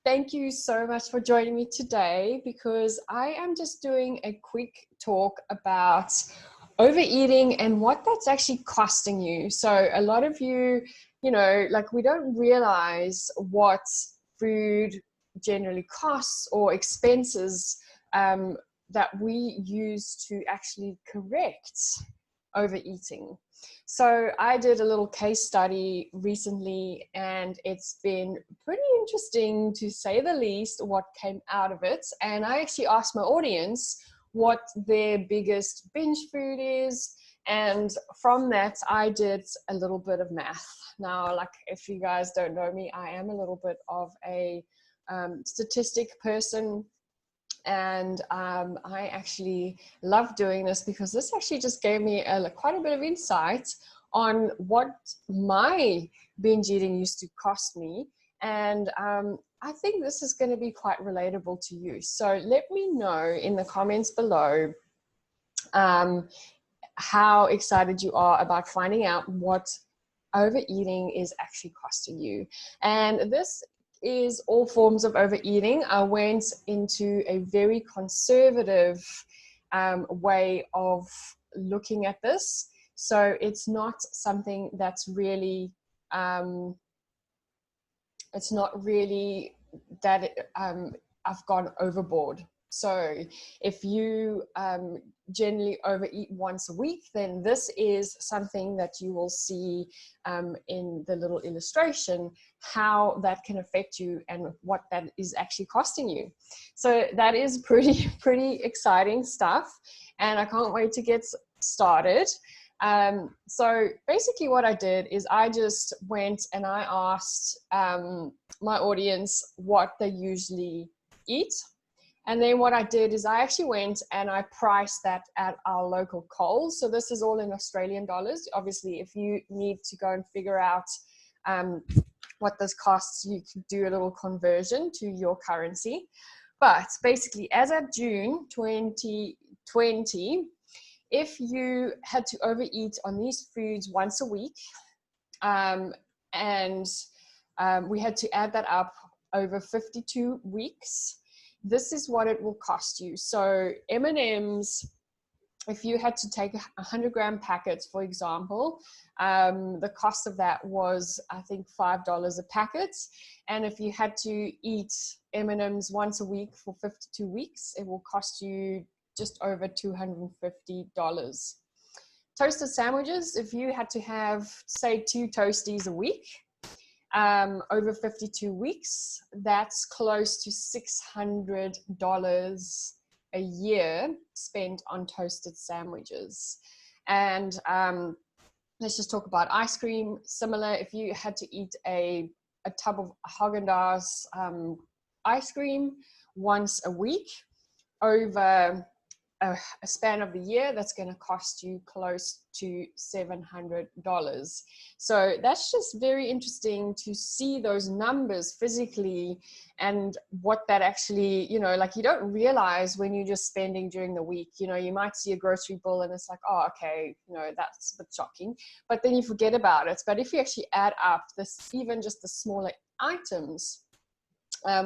Thank you so much for joining me today, because I am just doing a quick talk about overeating and what that's actually costing you. So a lot of you, like, we don't realize what food generally costs or expenses that we use to actually correct overeating. So I did a little case study recently, and it's been pretty interesting, to say the least, what came out of it. And I actually asked my audience what their biggest binge food is, and from that I did a little bit of math. Now, like, if you guys don't know me, I am a little bit of a statistic person, and I actually love doing this, because this actually just gave me quite a bit of insight on what my binge eating used to cost me. And I think this is going to be quite relatable to you. So let me know in the comments below how excited you are about finding out what overeating is actually costing you. And this is all forms of overeating. I went into a very conservative way of looking at this. So it's not something that's really, it's not really that I've gone overboard. So if you generally overeat once a week, then this is something that you will see in the little illustration, how that can affect you and what that is actually costing you. So that is pretty exciting stuff, and I can't wait to get started. So basically what I did is I just went and I asked my audience what they usually eat. And then what I did is I actually went and I priced that at our local Coles. So this is all in Australian dollars. Obviously, if you need to go and figure out what this costs, you can do a little conversion to your currency. But basically, as of June 2020, if you had to overeat on these foods once a week, and we had to add that up over 52 weeks, this is what it will cost you. So M&Ms, if you had to take 100-gram packets, for example, the cost of that was, I think, $5 a packet. And if you had to eat M&Ms once a week for 52 weeks, it will cost you just over $250. Toasted sandwiches, if you had to have, say, 2 toasties a week, over 52 weeks, that's close to $600 a year spent on toasted sandwiches. And let's just talk about ice cream. Similar, if you had to eat a tub of Haagen-Dazs ice cream once a week over a span of the year, that's going to cost you close to $700. So that's just very interesting to see those numbers physically, and what that actually, like, you don't realize when you're just spending during the week. You might see a grocery bill and it's like, oh, okay, that's a bit shocking, but then you forget about it. But if you actually add up this, even just the smaller items,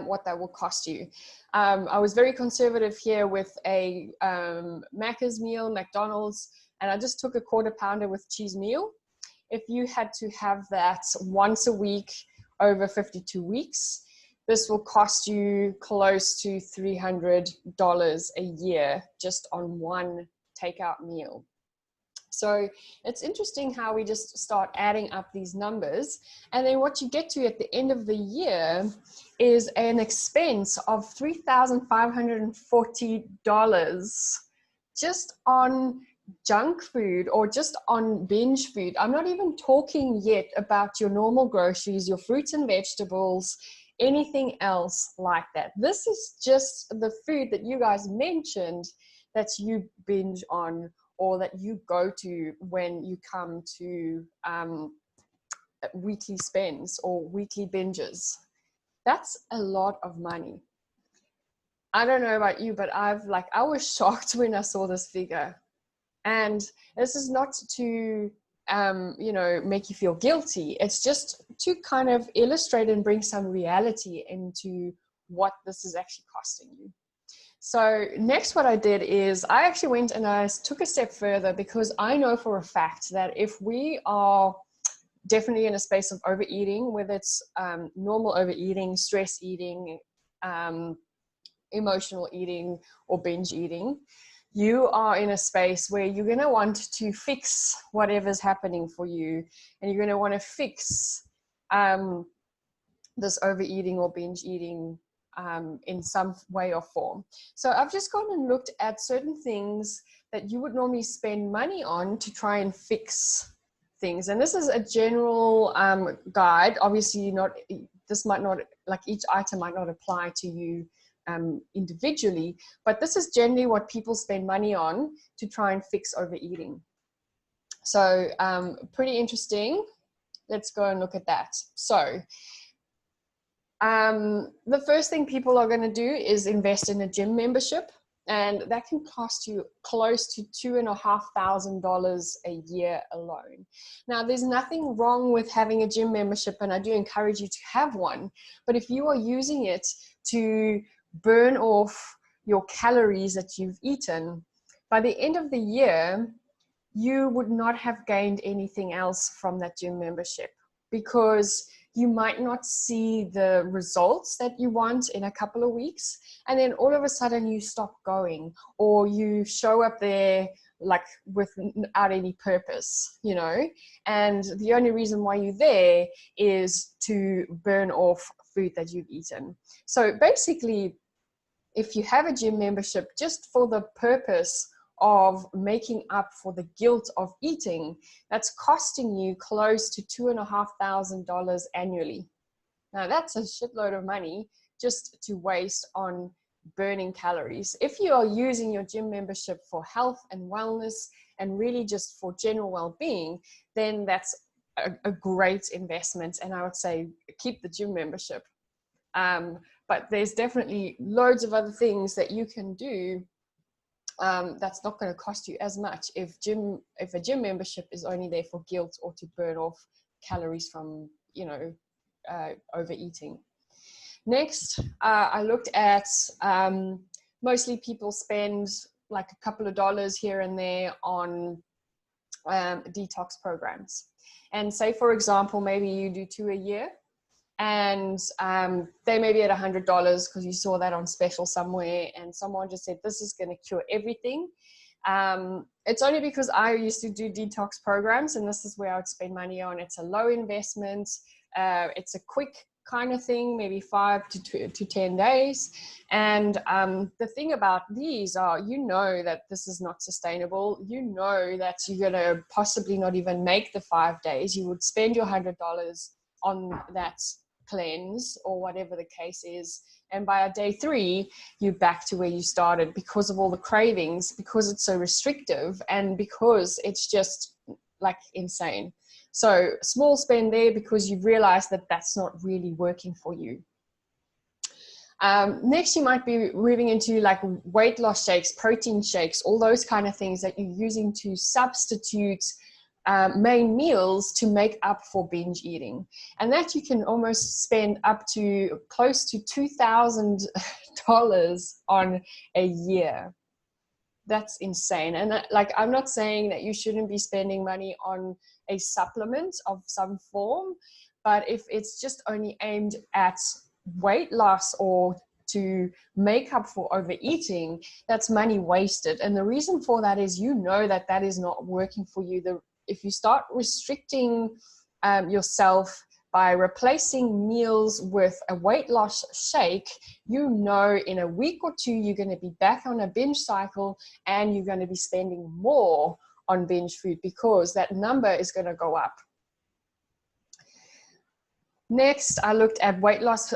what that will cost you. I was very conservative here with a Macca's meal, McDonald's, and I just took a 1/4 pounder with cheese meal. If you had to have that once a week over 52 weeks, this will cost you close to $300 a year just on one takeout meal. So it's interesting how we just start adding up these numbers, and then what you get to at the end of the year is an expense of $3,540 just on junk food or just on binge food. I'm not even talking yet about your normal groceries, your fruits and vegetables, anything else like that. This is just the food that you guys mentioned that you binge on, or that you go to when you come to weekly spends or weekly binges. That's a lot of money. I don't know about you, but I was shocked when I saw this figure. And this is not to you know, make you feel guilty. It's just to kind of illustrate and bring some reality into what this is actually costing you. So next, what I did is I actually went and I took a step further, because I know for a fact that if we are definitely in a space of overeating, whether it's normal overeating, stress eating, emotional eating, or binge eating, you are in a space where you're going to want to fix whatever's happening for you, and you're going to want to fix this overeating or binge eating in some way or form. So I've just gone and looked at certain things that you would normally spend money on to try and fix things. And this is a general guide. Obviously, this might not, like each item might not apply to you individually, but this is generally what people spend money on to try and fix overeating. So pretty interesting. Let's go and look at that. So the first thing people are going to do is invest in a gym membership, and that can cost you close to $2,500 a year alone. Now, there's nothing wrong with having a gym membership, and I do encourage you to have one, but if you are using it to burn off your calories that you've eaten, by the end of the year, you would not have gained anything else from that gym membership, because you might not see the results that you want in a couple of weeks, and then all of a sudden you stop going, or you show up there like without any purpose, you know, and the only reason why you're there is to burn off food that you've eaten. So basically, if you have a gym membership just for the purpose of making up for the guilt of eating, that's costing you close to $2,500 annually. Now, that's a shitload of money just to waste on burning calories. If you are using your gym membership for health and wellness and really just for general well-being, then that's a great investment. And I would say keep the gym membership. But there's definitely loads of other things that you can do that's not going to cost you as much if a gym membership is only there for guilt or to burn off calories from, you know, overeating. Next, I looked at mostly people spend like a couple of dollars here and there on detox programs. And say, for example, maybe you do 2 a year, and they may be at $100 because you saw that on special somewhere, and someone just said, this is going to cure everything. It's only because I used to do detox programs, and this is where I would spend money on. It's a low investment. It's a quick kind of thing, maybe 5 to 10 days. And the thing about these are, you know that this is not sustainable. You know that you're going to possibly not even make the 5 days. You would spend your $100 on that cleanse or whatever the case is, and by day 3 you're back to where you started because of all the cravings, because it's so restrictive, and because it's just like insane. So small spend there because you've realized that that's not really working for you. Next, you might be moving into like weight loss shakes, protein shakes, all those kind of things that you're using to substitute main meals to make up for binge eating. And that you can almost spend up to close to $2,000 on a year. That's insane. And like, I'm not saying that you shouldn't be spending money on a supplement of some form, but if it's just only aimed at weight loss or to make up for overeating, that's money wasted. And the reason for that is, you know that that is not working for you. If you start restricting yourself by replacing meals with a weight loss shake, you know in a week or 2 you're going to be back on a binge cycle, and you're going to be spending more on binge food because that number is going to go up. Next, I looked at weight loss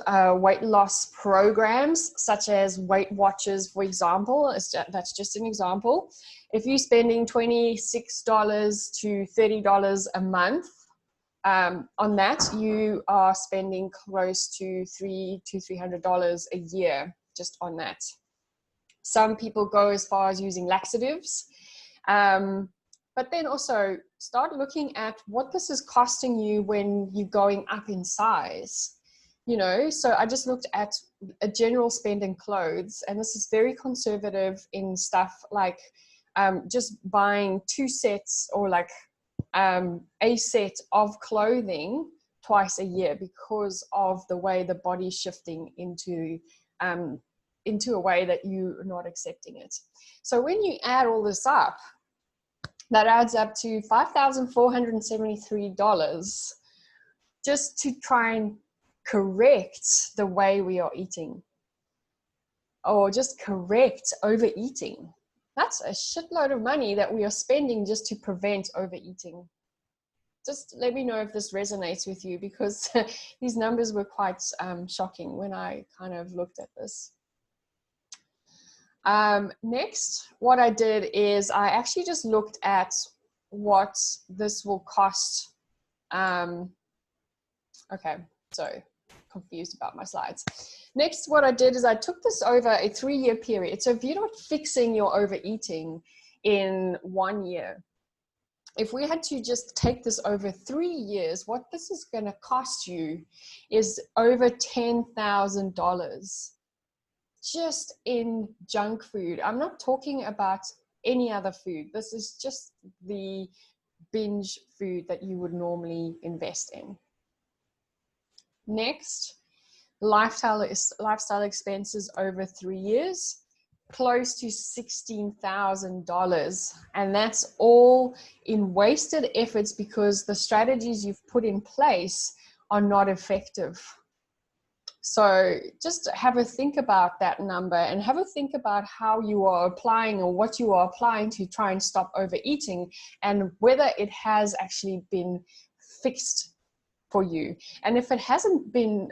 programs such as Weight Watchers, for example. That's just an example. If you're spending $26 to $30 a month on that, you are spending close to $300 to $300 a year just on that. Some people go as far as using laxatives. But then also start looking at what this is costing you when you're going up in size. You know, so I just looked at a general spend in clothes, and this is very conservative in stuff like just buying 2 sets or like a set of clothing twice a year, because of the way the body's shifting into a way that you're not accepting it. So when you add all this up, that adds up to $5,473 just to try and correct the way we are eating, or just correct overeating. That's a shitload of money that we are spending just to prevent overeating. Just let me know if this resonates with you, because these numbers were quite shocking when I kind of looked at this. Next, what I did is I actually just looked at what this will cost. Okay, so confused about my slides. Next, what I did is I took this over a 3-year period. So if you're not fixing your overeating in 1 year, if we had to just take this over 3 years, what this is going to cost you is over $10,000 just in junk food. I'm not talking about any other food. This is just the binge food that you would normally invest in. Next, lifestyle expenses over 3 years, close to $16,000. And that's all in wasted efforts because the strategies you've put in place are not effective. So just have a think about that number, and have a think about how you are applying, or what you are applying to try and stop overeating, and whether it has actually been fixed for you. And if it hasn't been,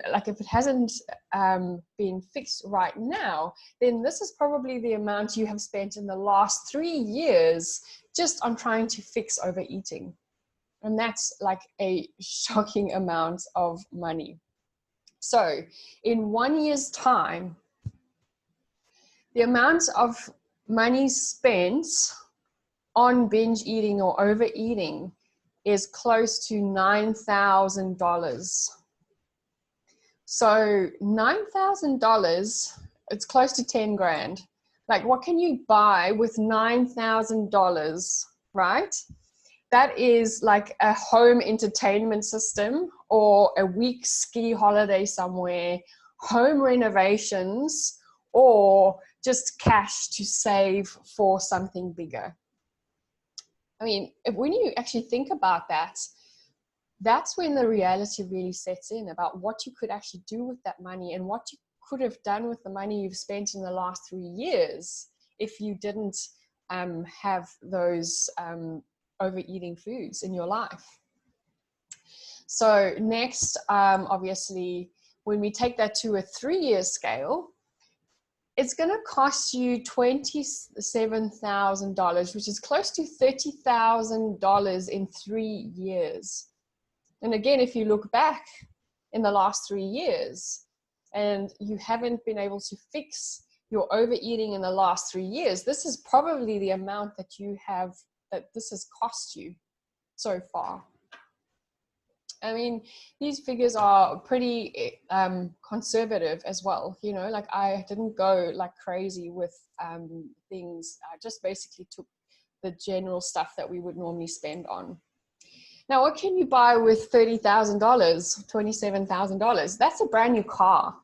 been fixed right now, then this is probably the amount you have spent in the last 3 years just on trying to fix overeating. And that's like a shocking amount of money. So in 1 year's time, the amount of money spent on binge eating or overeating is close to $9,000. So $9,000, it's close to 10 grand. Like, what can you buy with $9,000, right? That is like a home entertainment system, or a week ski holiday somewhere, home renovations, or just cash to save for something bigger. I mean, when you actually think about that, that's when the reality really sets in about what you could actually do with that money, and what you could have done with the money you've spent in the last 3 years if you didn't have those overeating foods in your life. So next, obviously, when we take that to a 3-year scale, it's going to cost you $27,000, which is close to $30,000 in 3 years. And again, if you look back in the last 3 years and you haven't been able to fix your overeating in the last 3 years, this is probably the amount that this has cost you so far. I mean, these figures are pretty conservative as well. You know, like, I didn't go like crazy with things. I just basically took the general stuff that we would normally spend on. Now, what can you buy with $30,000, $27,000? That's a brand new car.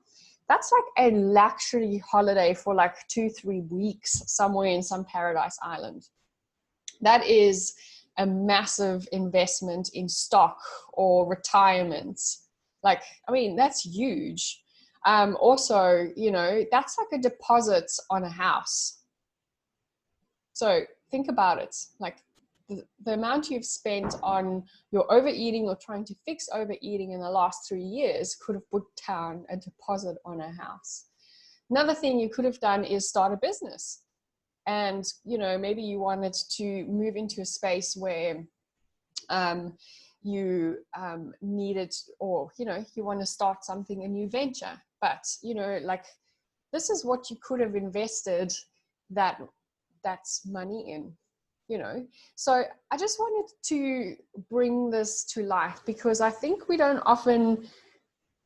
That's like a luxury holiday for like 2-3 weeks somewhere in some paradise island. That is a massive investment in stock or retirement. Like, I mean, that's huge. Also, you know, that's like a deposit on a house. So think about it. Like, the amount you've spent on your overeating or trying to fix overeating in the last 3 years could have put down a deposit on a house. Another thing you could have done is start a business. And, you know, maybe you wanted to move into a space where you needed, or, you know, you want to start something, a new venture. But, you know, like, this is what you could have invested that's money in. you know. So I just wanted to bring this to light, because I think we don't often,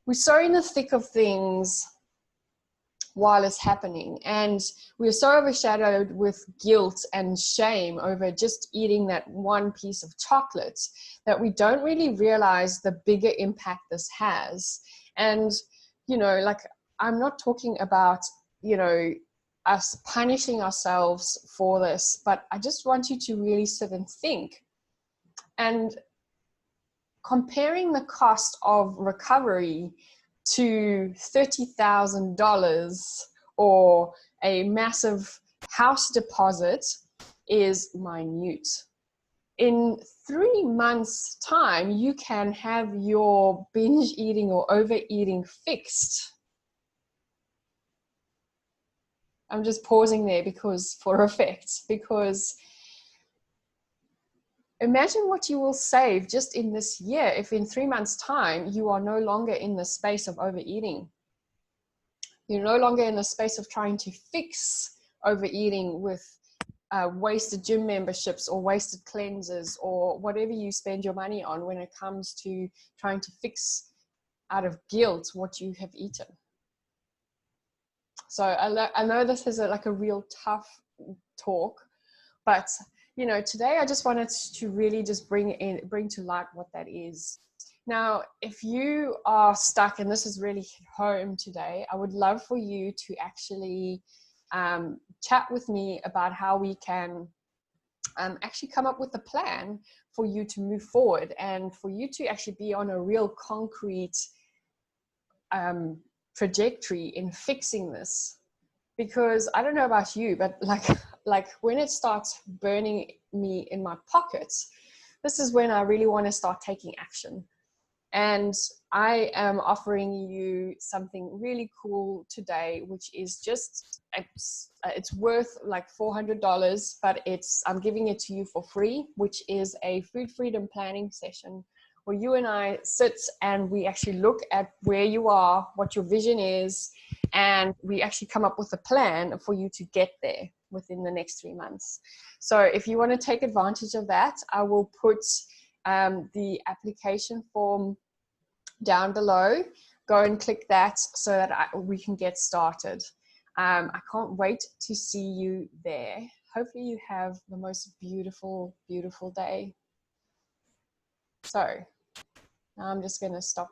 we're so in the thick of things while it's happening, and we're so overshadowed with guilt and shame over just eating that one piece of chocolate that we don't really realize the bigger impact this has. And you know, like, I'm not talking about, you know, us punishing ourselves for this, but I just want you to really sit and think, and comparing the cost of recovery to $30,000 or a massive house deposit is minute. In 3 months' time, you can have your binge eating or overeating fixed. I'm just pausing there because for effect, because imagine what you will save just in this year if in 3 months' time you are no longer in the space of overeating. You're no longer in the space of trying to fix overeating with wasted gym memberships or wasted cleanses or whatever you spend your money on when it comes to trying to fix out of guilt what you have eaten. So I know this is like a real tough talk, but you know, today I just wanted to really just bring to light what that is. Now, if you are stuck and this is really hit home today, I would love for you to actually chat with me about how we can actually come up with a plan for you to move forward and for you to actually be on a real concrete trajectory in fixing this. Because I don't know about you, but like when it starts burning me in my pockets, this is when I really want to start taking action. And I am offering you something really cool today, which is just, it's worth like $400, but I'm giving it to you for free, which is a food freedom planning session where you and I sit and we actually look at where you are, what your vision is, and we actually come up with a plan for you to get there within the next 3 months. So if you want to take advantage of that, I will put the application form down below. Go and click that so that we can get started. I can't wait to see you there. Hopefully you have the most beautiful, beautiful day. So now I'm just going to stop